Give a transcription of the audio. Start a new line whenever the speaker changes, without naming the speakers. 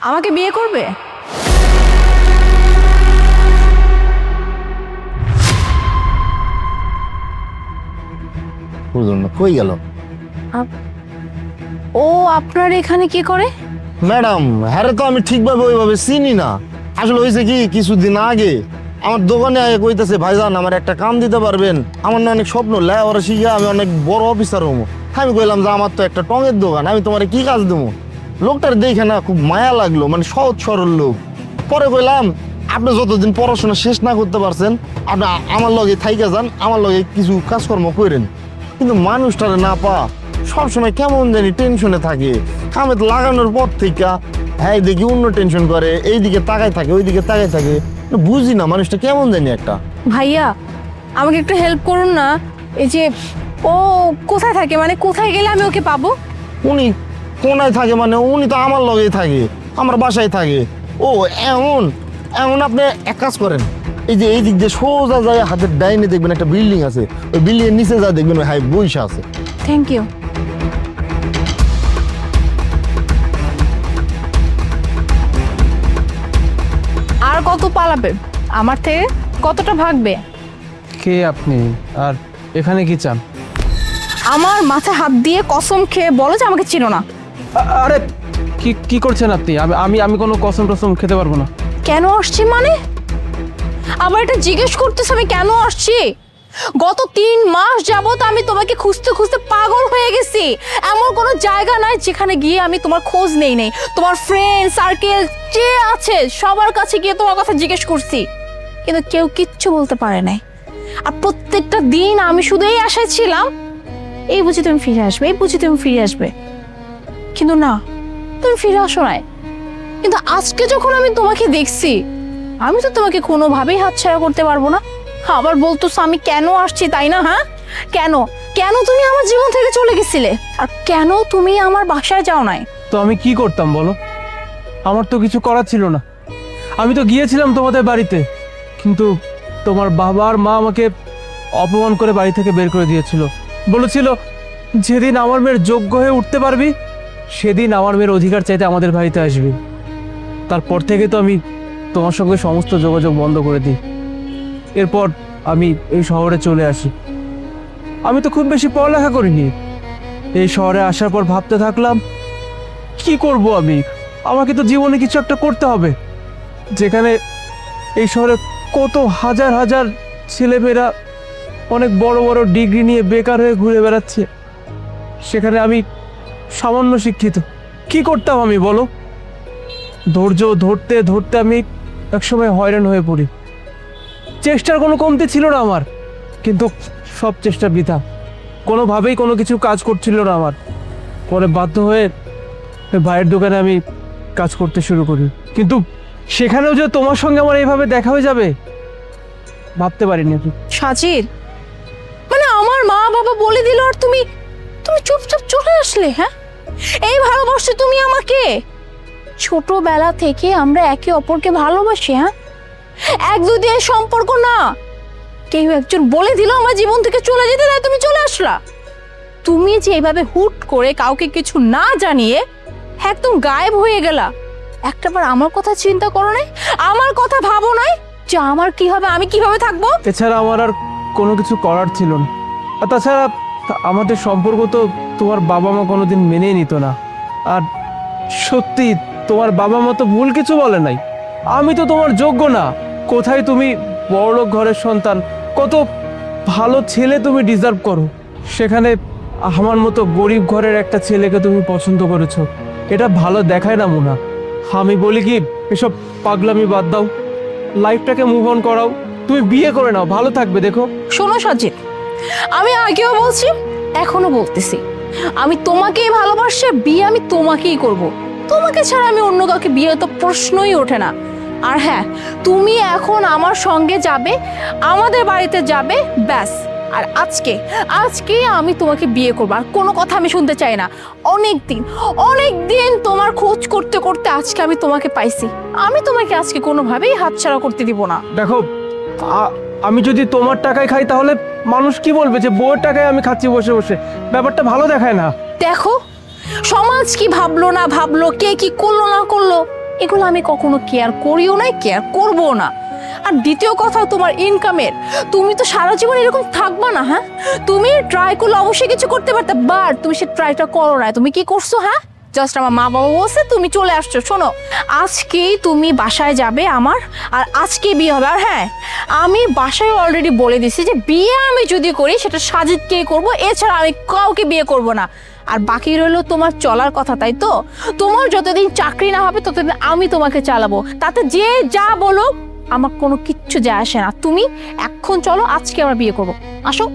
আমাকে বিয়ে করবে?
বুঝলাম না, কই গেল?
ও আপনার এখানে কি করে?
ম্যাডাম, হ্যাঁ তো আমি ঠিকভাবে ওইভাবে চিনি না। আসলে হয়েছে কি, কিছুদিন আগে আমার দোকানে আগে কইতেছে, ভাইজান আমার একটা কাম দিতে পারবেন? আমার না অনেক স্বপ্ন, লেখাপড়া শিখে আমি অনেক বড় অফিসার হবো। আমি কইলাম যে আমার তো একটা টঙের দোকান, আমি তোমার কি কাজ দেবো? লোকটার দেখে না খুব মায়া লাগলো, মানে সহজ সরল লোক। পরে কইলাম, আপনি যতদিন পড়াশোনা শেষ না করতে পারছেন, আপনি আমার লগে থাইকা যান, আমার লগে কিছু কাজকর্ম করেন। কিন্তু মানুষটারে না পা সবসময় কেমন জানি টেনশনে থাকে। কামে লাগানোর পর থেকে হ্যাঁ দেখি অন্য টেনশন করে, এইদিকে তাকায় থাকে ওইদিকে তাকায় থাকে। বুঝি না মানুষটা কেমন জানি একটা।
ভাইয়া আমাকে একটু হেল্প করুন না। এই যে ও কোথায় থাকে, মানে কোথায় গেলে আমি ওকে পাবো?
উনি কোনায় থাকে মানে উনি তো আমার লগেই থাকে, আমার বাসায় থাকে। ও এমন এমন আপনি এক কাজ করেন, এই যে এই দিক দিয়ে সোজা যায় হাতের ডাইনে দেখবেন একটা বিল্ডিং আছে, ওই বিল্ডিং এর নিচে যা দেখবেন ওই হাই বইসা আছে।
Thank you. আর কত পালাবে আমার থেকে? কতটা ভাগবে?
কে আপনি আর এখানে কি চান?
আমার মাথায় হাত দিয়ে কসম খেয়ে বলো যে আমাকে চিনো না।
আরে কি কি করছেন আপনি? আমি আমি আমি কোনো কসম টসম খেতে পারবো না।
কেন আসছি মানে? আবার এটা জিজ্ঞেস করতেছ আমি কেন আসছি? গত 3 মাস যাবত আমি তোমাকে খুঁজতে খুঁজতে পাগল হয়ে গেছি। এমন কোনো জায়গা নাই যেখানে গিয়ে আমি তোমার খোঁজ নেই। তোমার ফ্রেন্ড সার্কেল যে আছে সবার কাছে গিয়ে তোমার কথা জিজ্ঞেস করছি, কিন্তু কেউ কিচ্ছু বলতে পারে নাই। আর প্রত্যেকটা দিন আমি শুধু এই আশায় ছিলাম, এই বুঝি তুমি ফিরে আসবে, এই বুঝি তুমি ফিরে আসবে। কিন্তু না, তুমি ফিরে আসো নাই। কিন্তু আজকে যখন আমি তোমাকে দেখছি, আমি তো তোমাকে কোনোভাবেই হাতছাড়া করতে পারবো না। আবার বলতেছো আমি কেন আসছি, তাই না? হ্যাঁ, কেন কেন তুমি আমার জীবন থেকে চলে গেছিলে? আর কেন তুমি আমার বাসায় যাও নাই?
তো আমি কি করতাম বলো? আমার তো কিছু করার ছিল না। আমি তো গিয়েছিলাম তোমাদের বাড়িতে, কিন্তু তোমার বাবা আর মা আমাকে অপমান করে বাড়ি থেকে বের করে দিয়েছিল। বলেছিল যেদিন আমার মেয়ের যোগ্য হয়ে উঠতে পারবি সেদিন আমার মেয়ের অধিকার চাইতে আমাদের বাড়িতে আসবি। তারপর থেকে তো আমি তোমার সঙ্গে সমস্ত যোগাযোগ বন্ধ করে দিই। এরপর আমি এই শহরে চলে আসি। আমি তো খুব বেশি পড়ালেখা করিনি। এই শহরে আসার পর ভাবতে থাকলাম কি করব আমি, আমাকে তো জীবনে কিছু একটা করতে হবে। যেখানে এই শহরে কত হাজার হাজার ছেলেমেয়েরা অনেক বড় বড় ডিগ্রি নিয়ে বেকার হয়ে ঘুরে বেড়াচ্ছে, সেখানে আমি সামান্য শিক্ষিত। কি করতাম আমি বলো? ধৈর্য ধরতে ধরতে আমি একসময় হয়রান হয়ে পড়ি। চেষ্টার কোনো কমতি ছিল না আমার, কিন্তু সব চেষ্টা বৃথা। কোনোভাবেই কোনো কিছু কাজ করছিল না আমার। পরে বাধ্য হয়ে ভাইয়ের দোকানে আমি কাজ করতে শুরু করি, কিন্তু সেখানেও যে তোমার সঙ্গে আমার এইভাবে দেখা হয়ে যাবে ভাবতে পারিনি।
সাজিদ, মানে আমার মা বাবা বলে দিল আর তুমি তুমি চুপচাপ চলে আসলে? হ্যাঁ, এই ভালোবাসছো তুমি আমাকে? ছোটবেলা থেকে আমরা একে অপরকে ভালোবাসি। হ্যাঁ, এক দুদিনের সম্পর্ক না। কেউ একজন বলে দিল আমার জীবন থেকে চলে যেতে, তাই তুমি চলে আসলা। তুমি যে এইভাবে হুট করে কাউকে কিছু না জানিয়ে একদম গায়েব হয়ে গেলা, একটাবার আমার কথা চিন্তা করো নাই? আমার কথা ভাবো নাই যে আমার কি হবে, আমি কিভাবে থাকবো?
এছাড়া আমার আর কোনো কিছু করার ছিল না। আর তাছাড়া আমাদের সম্পর্ক তো তোমার বাবা মা কোনোদিন মেনেই নিত না। আর সত্যি তোমার বাবা মা তো ভুল কিছু বলে নাই। আমি তো তোমার যোগ্য না। কোথায় তুমি বড়লোক ঘরের সন্তান, কত ভালো ছেলে তুমি ডিজার্ভ করো, সেখানে আমার মতো গরিব ঘরের একটা ছেলেকে তুমি পছন্দ করেছো। এটা ভালো দেখায় না মুনা। আমি বলি কি, এসব পাগলামি বাদ দাও, লাইফটাকে মুভ অন করাও। তুমি বিয়ে করে নাও, ভালো থাকবে। দেখো
শোনো সাজিদ, আমি আগেও বলছি এখনো বলতেছি, আমি তোমাকেই ভালোবাসি, বিয়ে আমি তোমাকেই করব। তোমাকে ছাড়া আমি অন্য কাউকে বিয়ে তো প্রশ্নই ওঠে না। আর হ্যাঁ, তুমি এখন আমার সঙ্গে যাবে, আমাদের বাড়িতে যাবে, ব্যাস। আর আজকে আজকে আমি তোমাকে বিয়ে করবো, আর কোনো কথা আমি শুনতে চাই না। অনেক দিন তোমার খোঁজ করতে করতে আজকে আমি তোমাকে পাইছি। আমি তোমাকে আজকে কোনোভাবেই হাতছাড়া করতে দিব না।
দেখো, আমি যদি তোমার টাকায় খাই তাহলে মানুষ কি বলবে যে বউয়ের টাকায় আমি খাচ্ছি বসে বসে? ব্যাপারটা ভালো দেখায় না।
দেখো, সমাজ কি ভাবলো না ভাবলো, কে কি করলো না করলো, এগুলো আমি কখনো কেয়ার করিও না, কেয়ার করবো না। আর দ্বিতীয় কথা, তোমার ইনকামের, তুমি তো সারা জীবন এরকম থাকবা না। হ্যাঁ, তুমি ট্রাই করলে অবশ্যই কিছু করতে পারতে, বাট তুমি সে ট্রাইটা করো না। তুমি কি করছো? হ্যাঁ, জাস্ট আমার মা বাবা বলছে তুমি চলে আসছো। শোনো, আজকেই তুমি বাসায় যাবে আমার, আর আজকেই বিয়ে হবে। আর হ্যাঁ, আমি বাসায় অলরেডি বলে দিছি যে বিয়ে আমি যদি করি সেটা সাজিদকেই করব, এছাড়া আমি কাউকে বিয়ে করব না। আর বাকি রইলো তোমার চলার কথা, তাই তো? তোমার যতদিন চাকরি না হবে ততদিন আমি তোমাকে চালাবো, তাতে যে যা বলো আমার কোনো কিচ্ছু যায় আসে না। তুমি এখন চলো, আজকে আমরা বিয়ে করবো, আসো।